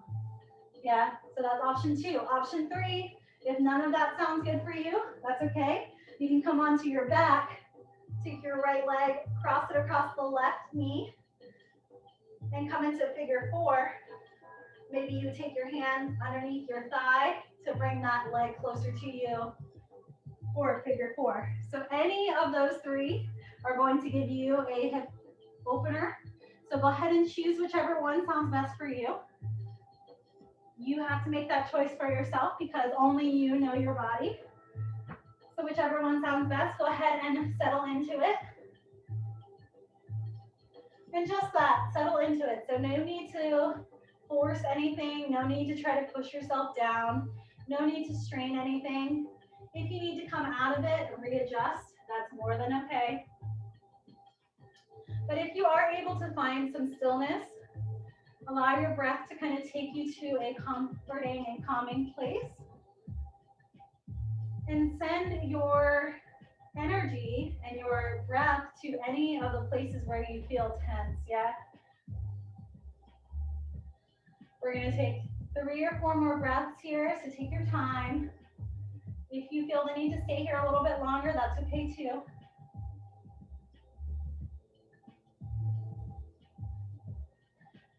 Yeah, so that's option 2. Option 3, if none of that sounds good for you, that's okay. You can come onto your back. Take your right leg, cross it across the left knee, and come into figure 4. Maybe you take your hand underneath your thigh to bring that leg closer to you, or figure 4. So any of those 3 are going to give you a hip opener. So go ahead and choose whichever one sounds best for you. You have to make that choice for yourself because only you know your body. So whichever one sounds best, go ahead and settle into it. And just that, settle into it. So no need to force anything, no need to try to push yourself down, no need to strain anything. If you need to come out of it and readjust, that's more than okay. But if you are able to find some stillness, allow your breath to kind of take you to a comforting and calming place. And send your energy and your breath to any of the places where you feel tense, yeah? We're gonna take 3 or 4 more breaths here, so take your time. If you feel the need to stay here a little bit longer, that's okay too.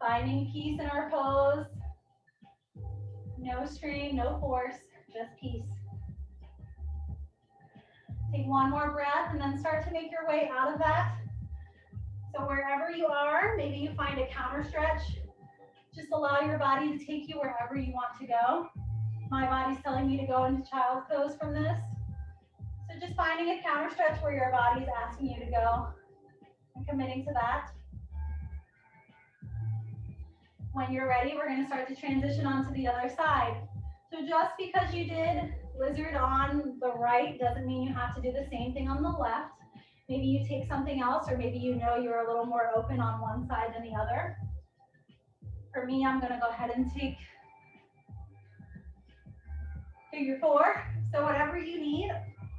Finding peace in our pose. No strain, no force, just peace. Take 1 more breath and then start to make your way out of that. So wherever you are, maybe you find a counter stretch. Just allow your body to take you wherever you want to go. My body's telling me to go into child's pose from this. So just finding a counter stretch where your body's asking you to go and committing to that. When you're ready, we're going to start to transition onto the other side. So just because you did lizard on the right doesn't mean you have to do the same thing on the left. Maybe you take something else, or maybe you know you're a little more open on one side than the other. For me, I'm going to go ahead and take figure 4. So whatever you need,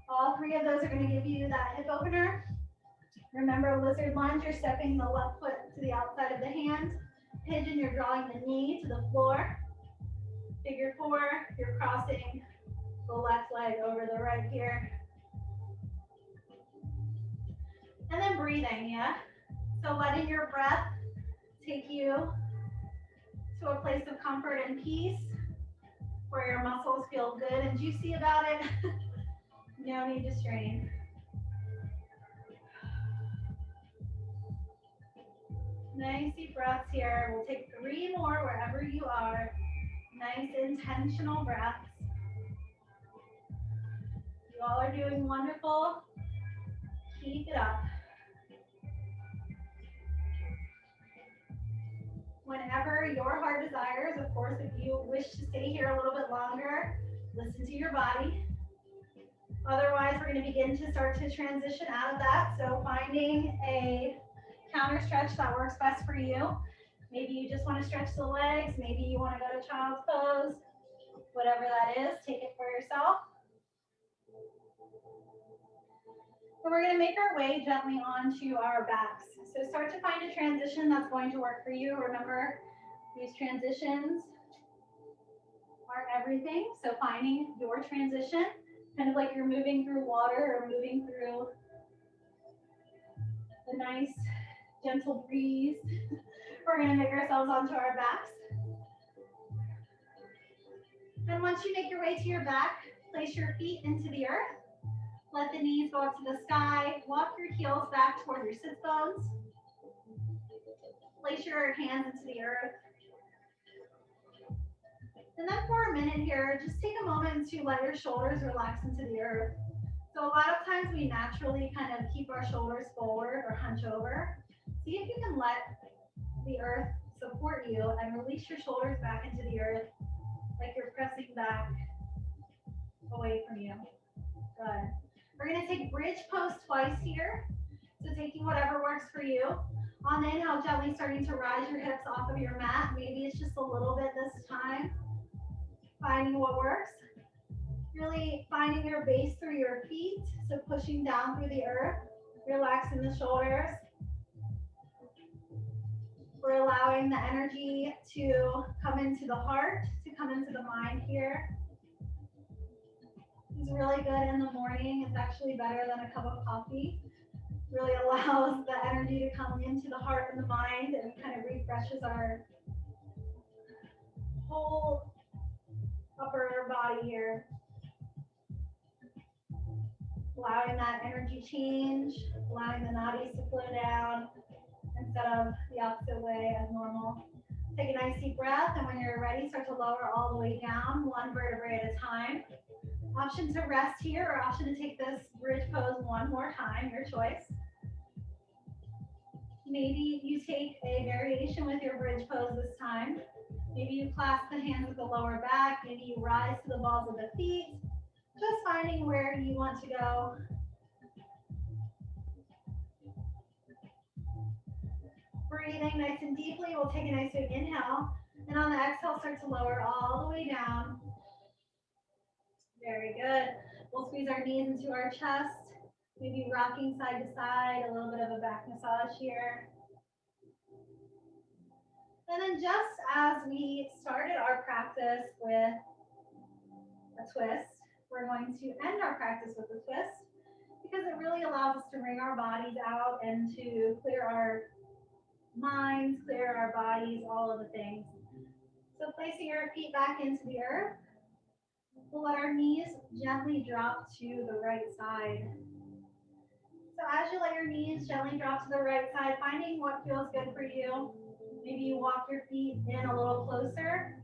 all 3 of those are going to give you that hip opener. Remember, lizard lunge, you're stepping the left foot to the outside of the hand. Pigeon, you're drawing the knee to the floor. Figure 4, you're crossing the left leg over the right here. And then breathing, yeah? So letting your breath take you to a place of comfort and peace where your muscles feel good and juicy about it. No need to strain. Nice deep breaths here. We'll take 3 more wherever you are. Nice intentional breaths. You all are doing wonderful. Keep it up. Whenever your heart desires, of course, if you wish to stay here a little bit longer, listen to your body. Otherwise, we're going to begin to start to transition out of that. So finding a counter stretch that works best for you. Maybe you just want to stretch the legs. Maybe you want to go to child's pose. Whatever that is, take it for yourself. And we're going to make our way gently onto our backs. So start to find a transition that's going to work for you. Remember, these transitions are everything. So finding your transition, kind of like you're moving through water or moving through the nice, gentle breeze. We're going to make ourselves onto our backs. And once you make your way to your back, place your feet into the earth. Let the knees go up to the sky. Walk your heels back toward your sit bones. Place your hands into the earth. And then for a minute here, just take a moment to let your shoulders relax into the earth. So a lot of times we naturally kind of keep our shoulders forward or hunch over. See if you can let the earth support you and release your shoulders back into the earth like you're pressing back away from you. Good. We're going to take bridge pose twice here. So taking whatever works for you. On the inhale, gently starting to rise your hips off of your mat. Maybe it's just a little bit this time. Finding what works. Really finding your base through your feet. So pushing down through the earth. Relaxing the shoulders. We're allowing the energy to come into the heart, to come into the mind here. It's really good in the morning. It's actually better than a cup of coffee. Really allows the energy to come into the heart and the mind and kind of refreshes our whole upper body here. Allowing that energy change, allowing the nadis to flow down instead of the opposite way as normal. Take a nice deep breath, and when you're ready, start to lower all the way down, one vertebrae at a time. Option to rest here or option to take this bridge pose one more time, your choice. Maybe you take a variation with your bridge pose this time. Maybe you clasp the hands at the lower back. Maybe you rise to the balls of the feet. Just finding where you want to go. Breathing nice and deeply. We'll take a nice big inhale. And on the exhale, start to lower all the way down. Very good. We'll squeeze our knees into our chest. Maybe rocking side to side, a little bit of a back massage here. And then just as we started our practice with a twist, we're going to end our practice with a twist because it really allows us to bring our bodies out and to clear our minds, clear our bodies, all of the things. So placing your feet back into the earth, we'll let our knees gently drop to the right side. So as you let your knees gently drop to the right side, finding what feels good for you. Maybe you walk your feet in a little closer.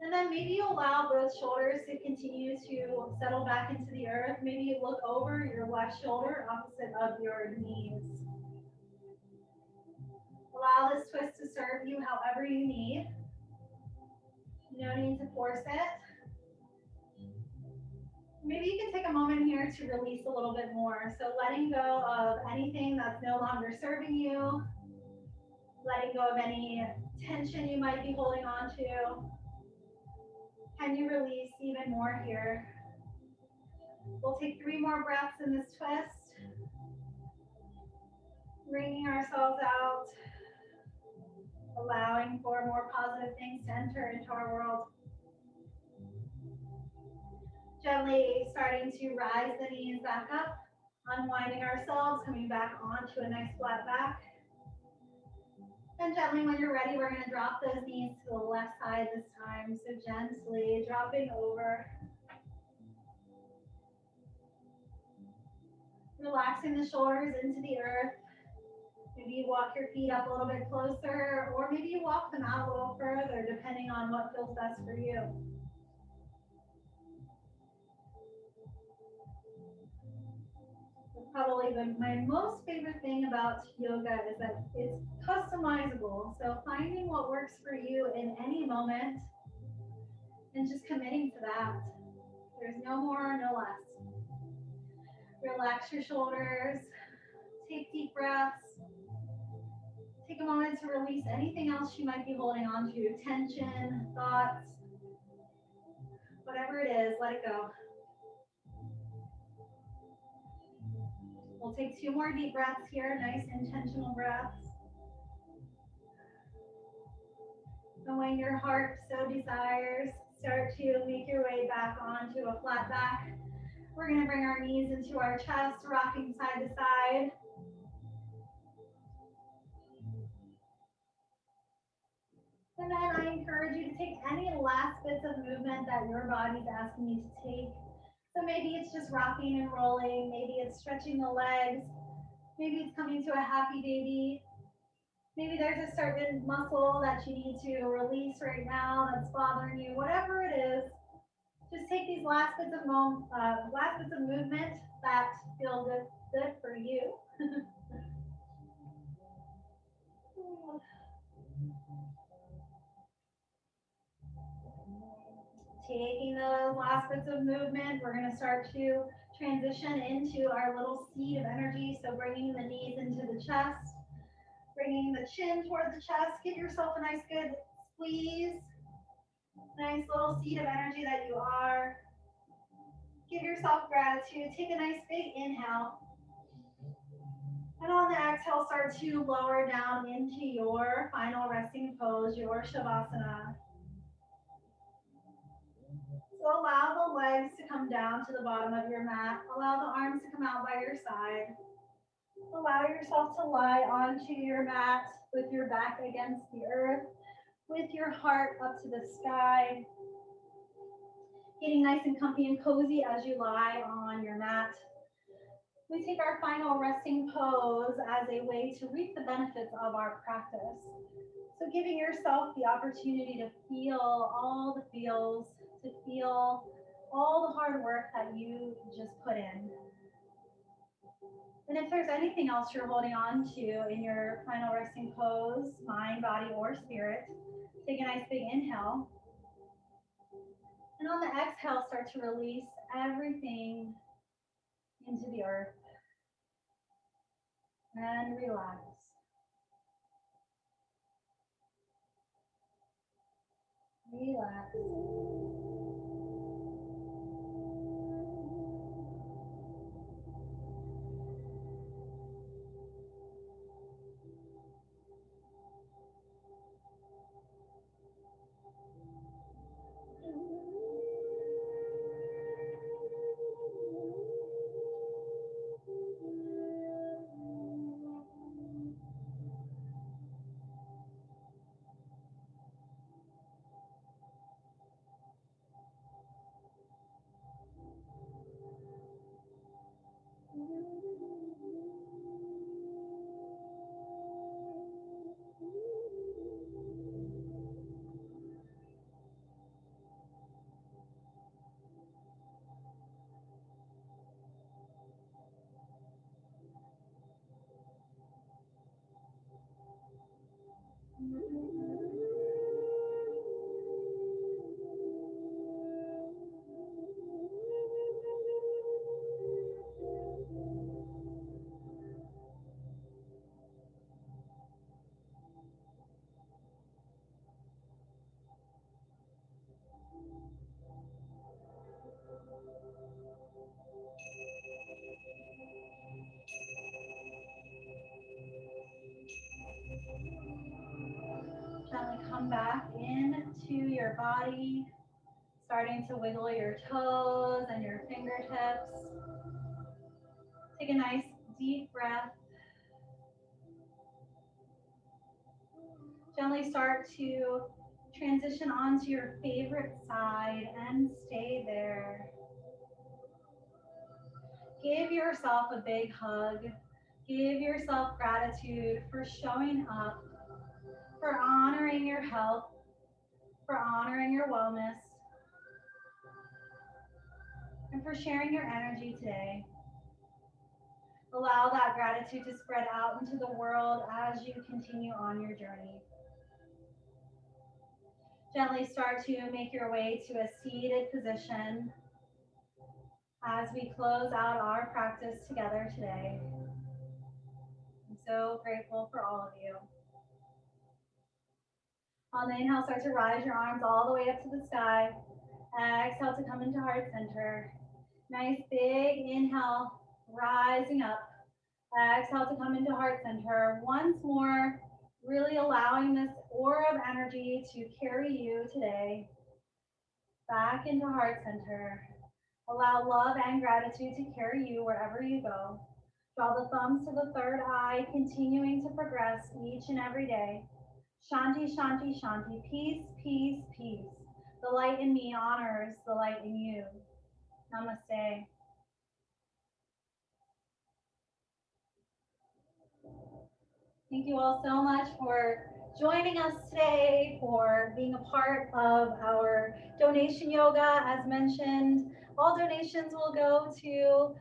And then maybe you allow both shoulders to continue to settle back into the earth. Maybe you look over your left shoulder opposite of your knees. Allow this twist to serve you however you need. No need to force it. Maybe you can take a moment here to release a little bit more. So letting go of anything that's no longer serving you, letting go of any tension you might be holding on to. Can you release even more here? We'll take 3 more breaths in this twist. Bringing ourselves out, allowing for more positive things to enter into our world. Gently starting to rise the knees back up, unwinding ourselves, coming back onto a nice flat back. And gently, when you're ready, we're going to drop those knees to the left side this time. So gently dropping over. Relaxing the shoulders into the earth. Maybe you walk your feet up a little bit closer, or maybe you walk them out a little further, depending on what feels best for you. Probably my most favorite thing about yoga is that it's customizable. So finding what works for you in any moment and just committing to that. There's no more, no less. Relax your shoulders. Take deep breaths. Take a moment to release anything else you might be holding on to. Tension, thoughts, whatever it is, let it go. We'll take 2 more deep breaths here, nice intentional breaths. And when your heart so desires, start to make your way back onto a flat back. We're going to bring our knees into our chest, rocking side to side. And then I encourage you to take any last bits of movement that your body's asking you to take. So maybe it's just rocking and rolling, maybe it's stretching the legs, maybe it's coming to a happy baby, maybe there's a certain muscle that you need to release right now that's bothering you, whatever it is. Just take these last bits of movement that feel good for you. Taking those last bits of movement, we're going to start to transition into our little seed of energy. So bringing the knees into the chest, bringing the chin toward the chest. Give yourself a nice good squeeze. Nice little seed of energy that you are. Give yourself gratitude. Take a nice big inhale. And on the exhale, start to lower down into your final resting pose, your Shavasana. So allow the legs to come down to the bottom of your mat. Allow the arms to come out by your side. Allow yourself to lie onto your mat with your back against the earth, with your heart up to the sky. Getting nice and comfy and cozy as you lie on your mat. We take our final resting pose as a way to reap the benefits of our practice. So giving yourself the opportunity to feel all the feels, to feel all the hard work that you just put in. And if there's anything else you're holding on to in your final resting pose, mind, body, or spirit, take a nice big inhale. And on the exhale, start to release everything into the earth and relax. Relax. Gently come back into your body, starting to wiggle your toes and your fingertips. Take a nice deep breath. Gently start to transition onto your favorite side and stay there. Give yourself a big hug. Give yourself gratitude for showing up, for honoring your health, for honoring your wellness, and for sharing your energy today. Allow that gratitude to spread out into the world as you continue on your journey. Gently start to make your way to a seated position as we close out our practice together today. I'm so grateful for all of you. On the inhale, start to rise your arms all the way up to the sky. Exhale to come into heart center. Nice big inhale, rising up. Exhale to come into heart center. Once more, really allowing this aura of energy to carry you today back into heart center. Allow love and gratitude to carry you wherever you go. Draw the thumbs to the third eye, continuing to progress each and every day, Shanti, Shanti, Shanti. Peace, peace, peace. The light in me honors the light in you. Namaste. Thank you all so much for joining us today, for being a part of our donation yoga. As mentioned, all donations will go to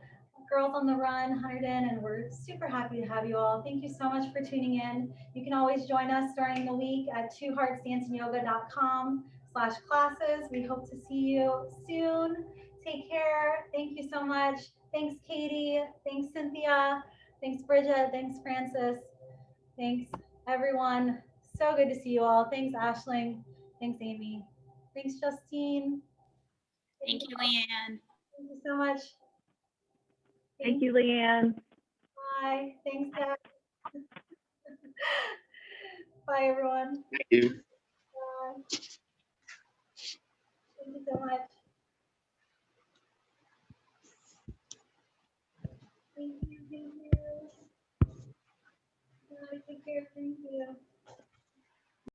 Girls on the Run, Hunterdon, and we're super happy to have you all. Thank you so much for tuning in. You can always join us during the week at twoheartsdancingyoga.com/classes. We hope to see you soon. Take care. Thank you so much. Thanks, Katie. Thanks, Cynthia. Thanks, Bridget. Thanks, Francis. Thanks, everyone. So good to see you all. Thanks, Ashling. Thanks, Amy. Thanks, Justine. Thank you, Leanne. Thank you so much. Thank you, Leanne. Bye. Thanks, Dad. Bye, everyone. Thank you.